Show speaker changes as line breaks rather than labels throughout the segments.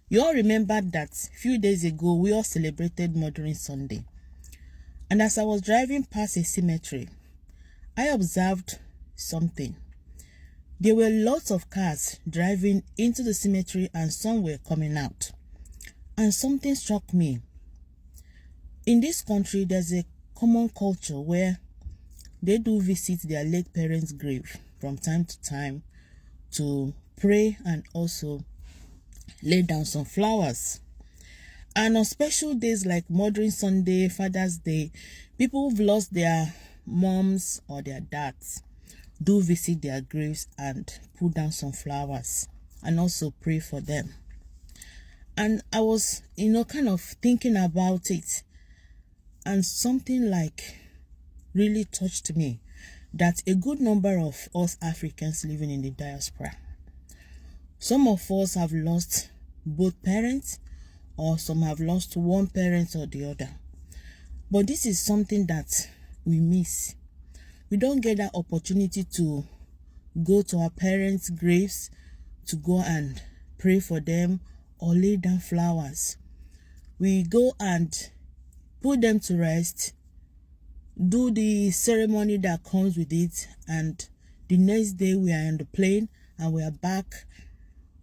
You all remember that a few days ago we all celebrated Mothering Sunday. And as I was driving past a cemetery, I observed something. There were lots of cars driving into the cemetery and some were coming out. And something struck me. In this country, there's a common culture where they do visit their late parents' grave from time to time to pray and also lay down some flowers. And on special days like Mothering Sunday, Father's Day, people who've lost their moms or their dads do visit their graves and put down some flowers and also pray for them. And I was, kind of thinking about it, and something like really touched me, that a good number of us Africans living in the diaspora, some of us have lost both parents, or some have lost one parent or the other. But this is something that we miss. We don't get that opportunity to go to our parents' graves, to go and pray for them or lay down flowers. We go and put them to rest, do the ceremony that comes with it, and the next day we are on the plane and we are back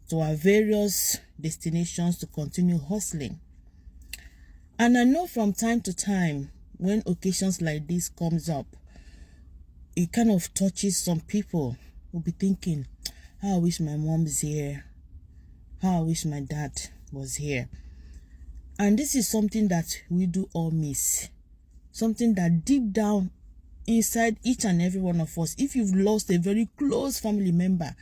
to our various destinations to continue hustling. And I know from time to time, when occasions like this comes up, it kind of touches some people who be thinking, how I wish my mom's here, how I wish my dad was here. And this is something that we do all miss, something that deep down inside each and every one of us, if you've lost a very close family member,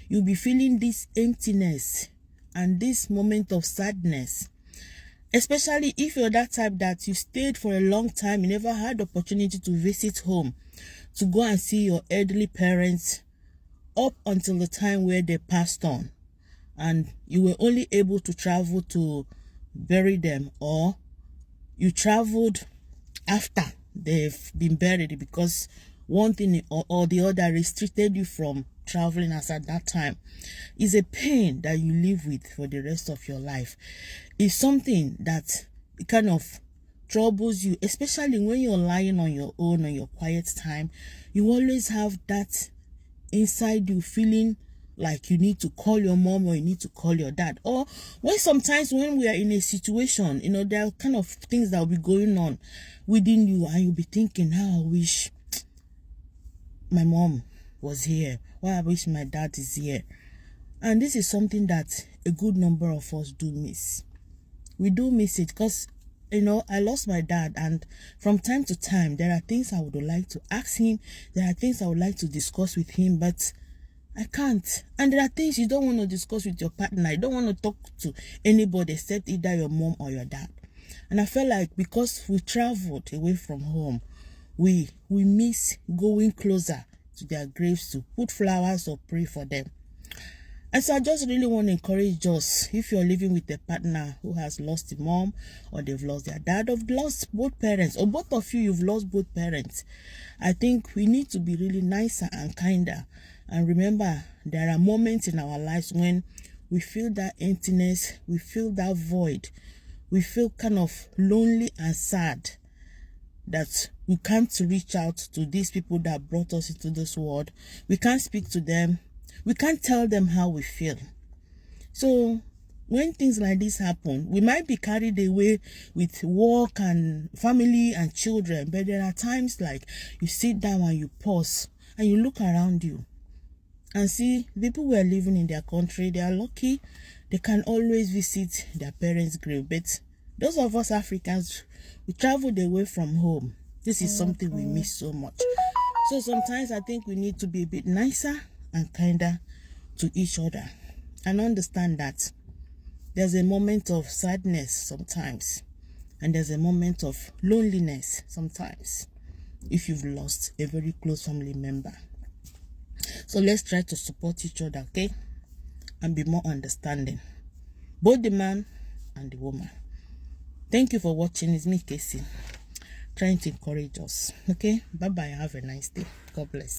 you'll be feeling this emptiness and this moment of sadness, especially if you're that type that you stayed for a long time, you never had the opportunity to visit home, to go and see your elderly parents up until the time where they passed on, and you were only able to travel to bury them, or you traveled after they've been buried because one thing or the other restricted you from traveling as at that time. Is a pain that you live with for the rest of your life. It's something that kind of troubles you, especially when you're lying on your own, on your quiet time. You always have that inside you feeling like you need to call your mom or you need to call your dad. Or sometimes when we are in a situation, there are kind of things that will be going on within you and you'll be thinking, how I wish my mom was here, why I wish my dad is here. And this is something that a good number of us do miss. We do miss it because I lost my dad, and from time to time there are things I would like to ask him, there are things I would like to discuss with him, but I can't. And there are things you don't want to discuss with your partner. You don't want to talk to anybody except either your mom or your dad. And I feel like because we traveled away from home, we miss going closer to their graves to put flowers or pray for them. And so I just really want to encourage us, if you're living with a partner who has lost a mom, or they've lost their dad, or lost both parents, or both of you've lost both parents, I think we need to be really nicer and kinder. And remember, there are moments in our lives when we feel that emptiness, we feel that void, we feel kind of lonely and sad, that we can't reach out to these people that brought us into this world. We can't speak to them. We can't tell them how we feel. So when things like this happen, we might be carried away with work and family and children, but there are times like you sit down and you pause and you look around you and see people who are living in their country. They are lucky. They can always visit their parents' grave. But those of us Africans, we traveled away from home. This is something we miss so much. So sometimes I think we need to be a bit nicer and kinder to each other, and understand that there's a moment of sadness sometimes, and there's a moment of loneliness sometimes if you've lost a very close family member. So let's try to support each other, okay? And be more understanding, both the man and the woman. Thank you for watching. It's me, Casey, trying to encourage us. Okay, bye bye. Have a nice day. God bless.